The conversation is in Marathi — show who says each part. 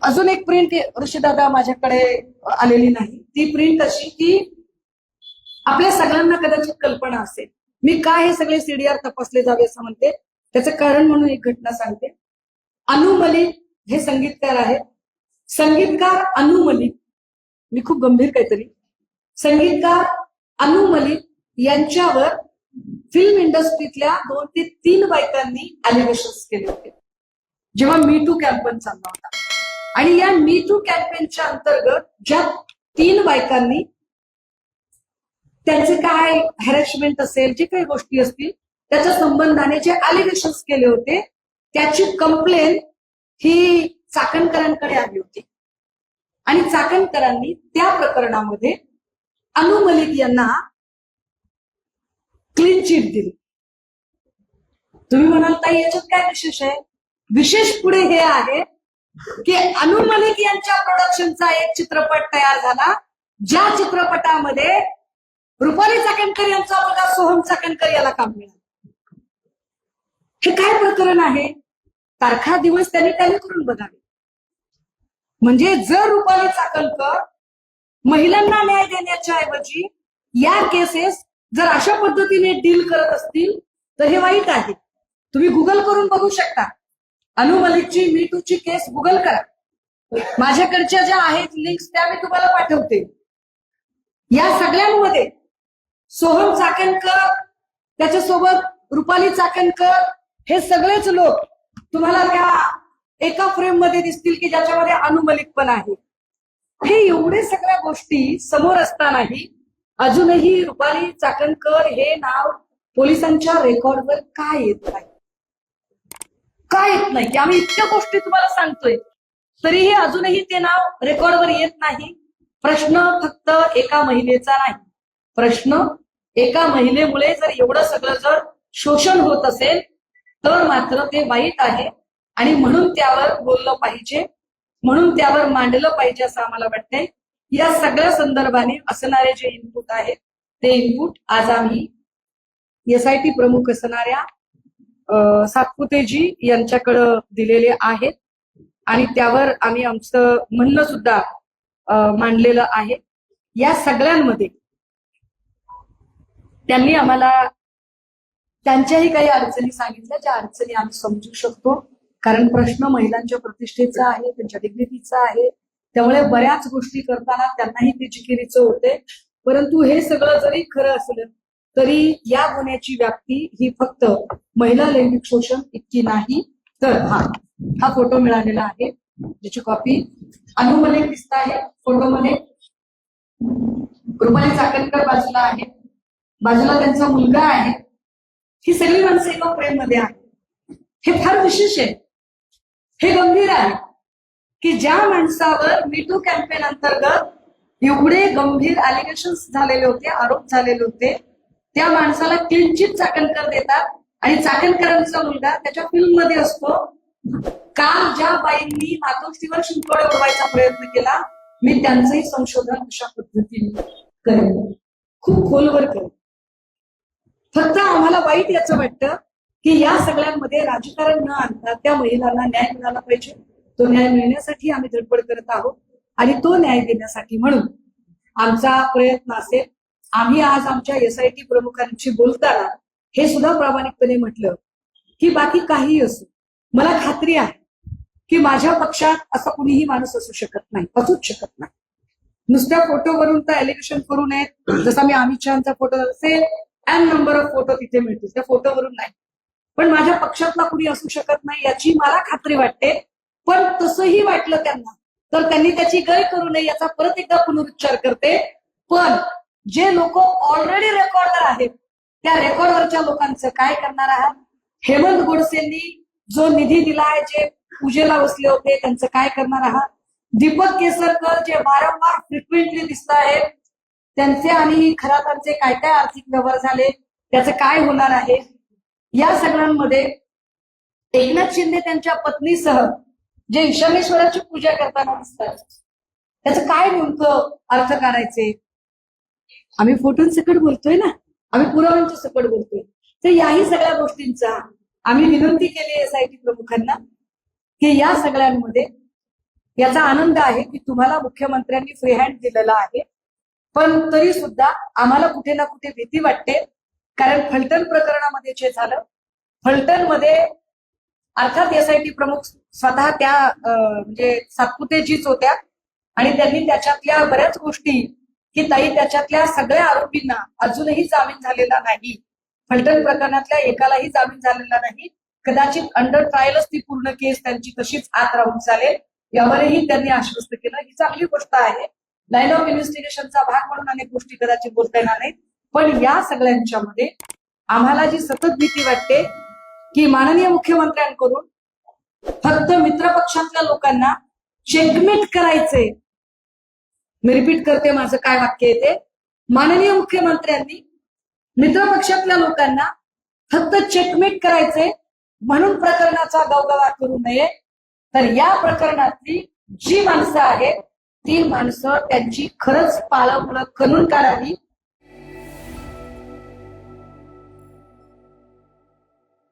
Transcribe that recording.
Speaker 1: अजून एक प्रिंट ऋषीदादा माझ्याकडे आलेली नाही. ती प्रिंट अशी की आपल्या सगळ्यांना कदाचित कल्पना असेल, मी का हे सगळे सीडीआर तपासले जावे असं म्हणते. त्याचं कारण म्हणून एक घटना सांगते. अनु मलिक हे संगीतकार आहेत. संगीतकार अनु मलिक, मी खूप गंभीर काहीतरी, संगीतकार अनु मलिक यांच्यावर फिल्म इंडस्ट्रीतल्या 2 ते 3 बायकांनी अलिगेशन्स केले होते जेव्हा मी टू कॅम्पेन चालला होता. आणि या मी टू कॅम्पेनच्या अंतर्गत ज्या 3 बायकांनी त्यांचे काय हॅरेसमेंट असेल, जे काही गोष्टी असतील त्याच्या संबंधाने जे अलिगेशन्स केले होते, त्याची कंप्लेन ही चाकणकरांकडे आली होती. आणि चाकणकरांनी त्या प्रकरणामध्ये अनु मलिक यांना क्लीन चिट दिली. तुम्ही म्हणाल ताई याच्यात काय विशेष आहे? विशेष पुढे हे आहे की अनु मलिक यांच्या प्रोडक्शनचा एक चित्रपट तयार झाला, ज्या चित्रपटामध्ये रुपाली चाकणकर यांचा मुलगा सोहम चाकणकर याला काम मिळालं. हे काय प्रकरण आहे? तारखा दिवस त्यांनी टॅली करून बघावे. म्हणजे जर रुपाली चाकणकर महिलांना न्याय देण्याच्या ऐवजी या केसेस जर अशा पद्धतीने डील करत असतील तर हे वाईट आहे. तुम्ही गुगल करून बघू शकता. अनु मलिकची मी टूची केस गुगल करा. माझ्याकडच्या ज्या आहेत लिंक्स त्या मी तुम्हाला पाठवते. या सगळ्यांमध्ये सोहम चाकणकर, त्याच्यासोबत रुपाली चाकणकर, हे सगळेच लोक तुम्हाला त्या एका फ्रेम मध्ये दिसतील की ज्याच्यामध्ये अनु मलिक पण आहे. हे एवढे सगळ्या गोष्टी समोर असतानाही अजूनही रुपाली चाकणकर हे नाव पोलिसांच्या रेकॉर्डवर का येत नाही? का येत नाही? की आम्ही इतक्या गोष्टी तुम्हाला सांगतोय तरीही अजूनही ते नाव रेकॉर्डवर येत नाही. प्रश्न फक्त एका महिलेचा नाही. प्रश्न एका महिलेमुळे जर एवढं सगळं जर शोषण होत असेल तर मात्र ते वाईट आहे. आणि म्हणून त्यावर बोललं पाहिजे, म्हणून त्यावर मांडलं पाहिजे असं आम्हाला वाटतंय. या सगळ्या संदर्भाने असणारे जे इनपुट आहेत ते इनपुट आज आम्ही एसआयटी प्रमुख असणाऱ्या सातपुतेजी यांच्याकडे दिलेले आहेत आणि त्यावर आम्ही आमचं म्हणणं सुद्धा मांडलेलं आहे. या सगळ्यांमध्ये त्यांनी आम्हाला त्यांच्याही काही अडचणी सांगितल्या, ज्या अडचणी आम्ही समजू शकतो. कारण प्रश्न महिलांच्या प्रतिष्ठेचा आहे, त्यांच्या डिग्निटीचा आहे. त्यामुळे बऱ्याच गोष्टी करताना त्यांनाही ते जिकिरीचं होते. परंतु हे सगळं जरी खरं असलं तरी या गुन्ह्याची व्याप्ती ही फक्त महिला लैंगिक शोषण इतकी नाही. तर हा फोटो मिळालेला आहे, ज्याची कॉपी अनु मलिक दिसत आहे फोटोमध्ये. रुपाली चाकणकर बाजूला आहे, बाजूला त्यांचा मुलगा आहे. ही सगळी माणसं एका फ्रेम मध्ये आहे. हे फार विशेष आहे, हे गंभीर आहे की ज्या माणसावर मी टू कॅम्पेन अंतर्गत एवढे गंभीर अलिगेशन्स झालेले होते, आरोप झालेले होते, त्या माणसाला क्लीन चिट चाकणकर देतात आणि चाकणकरांचा मुलगा त्याच्या फिल्म मध्ये असतो. काल ज्या बाईंनी मातोश्रीवर शिंतोडे उडवायचा प्रयत्न केला, मी त्यांचंही संशोधन अशा पद्धतीने करेन, खूप खोलवर करेन. फक्त आम्हाला वाईट याचं वाटतं की या सगळ्यांमध्ये राजकारण न आणता त्या महिलांना न्याय मिळाला पाहिजे. तो न्याय मिळण्यासाठी आम्ही धडपड करत आहोत आणि तो न्याय देण्यासाठी म्हणून आमचा प्रयत्न असेल. आम्ही आज आमच्या एसआयटी प्रमुखांशी बोलताना हे सुद्धा प्रामाणिकपणे म्हटलं की बाकी काही असो, मला खात्री आहे की माझ्या पक्षात असा कुणीही माणूस असू शकत नाही, असूच शकत नाही. नुसत्या फोटोवरून तर एलिगेशन करू नयेत. जसा मी अमित शहाचा फोटो असेल एन नंबर ऑफ फोटो तिथे मिळतील, त्या फोटोवरून नाही. पण माझ्या पक्षातला कुणी असू शकत नाही याची मला खात्री वाटते. पण तसंही वाटलं त्यांना तर त्यांनी त्याची गय करू नये याचा परत एकदा पुनरुच्चार करते. पण जे लोक ऑलरेडी रेकॉर्डर आहेत त्या रेकॉर्डवरच्या लोकांचं काय करणार आहात? हेमंत गोडसेंनी जो निधी दिलाय, जे पूजेला बसले होते, त्यांचं काय करणार आहात? दीपक केसरकर जे वारंवार फ्रिक्वेंटली दिसत आहेत, त्यांचे आणि खरातांचे काय काय आर्थिक व्यवहार झाले, त्याचं काय होणार आहे? या सगळ्यांमध्ये एकनाथ शिंदे त्यांच्या पत्नीसह जे ईशानेश्वराची पूजा करताना दिसतात, त्याचं काय नेमकं अर्थ काढायचे? आम्ही फोटोंसकट बोलतोय ना, आम्ही पुराव्यांच्या सकट बोलतोय. तर याही सगळ्या गोष्टींचा आम्ही विनंती केली एसआयटी प्रमुखांना की या सगळ्यांमध्ये याचा आनंद आहे की तुम्हाला मुख्यमंत्र्यांनी फ्री हँड दिलेला आहे. पण तरी सुद्धा आम्हाला कुठे ना कुठे भीती वाटते. कारण फलटण प्रकरणामध्ये जे झालं, फलटणमध्ये अर्थात एसआयटी प्रमुख स्वतः त्या म्हणजे सातपुतेजीच होत्या आणि त्यांनी त्याच्यातल्या बऱ्याच गोष्टी की ताई त्याच्यातल्या सगळ्या आरोपींना अजूनही जामीन झालेला नाही. फलटण प्रकरणातल्या एकालाही जामीन झालेला नाही. कदाचित अंडर ट्रायलच ती पूर्ण केस त्यांची तशीच आत राहून चालेल, यावरही त्यांनी आश्वस्त केलं. ही चांगली गोष्ट आहे. लाईन ऑफ इन्व्हेस्टिगेशनचा भाग म्हणून अनेक गोष्टी कदाचित बोलता येणार नाहीत. पण या सगळ्यांच्या मध्ये आम्हाला जी सतत भीती वाटते की माननीय मुख्यमंत्र्यांकडून फक्त मित्रपक्षातल्या लोकांना चेकमेट करायचे. मी रिपीट करते माझं काय वाक्य आहे ते. माननीय मुख्यमंत्र्यांनी मित्रपक्षातल्या लोकांना फक्त चेकमेट करायचे म्हणून प्रकरणाचा गवगवा करू नये. तर या प्रकरणातली जी माणसं आहेत ती माणसं त्यांची खरंच पाळंमुळं खणून काढावी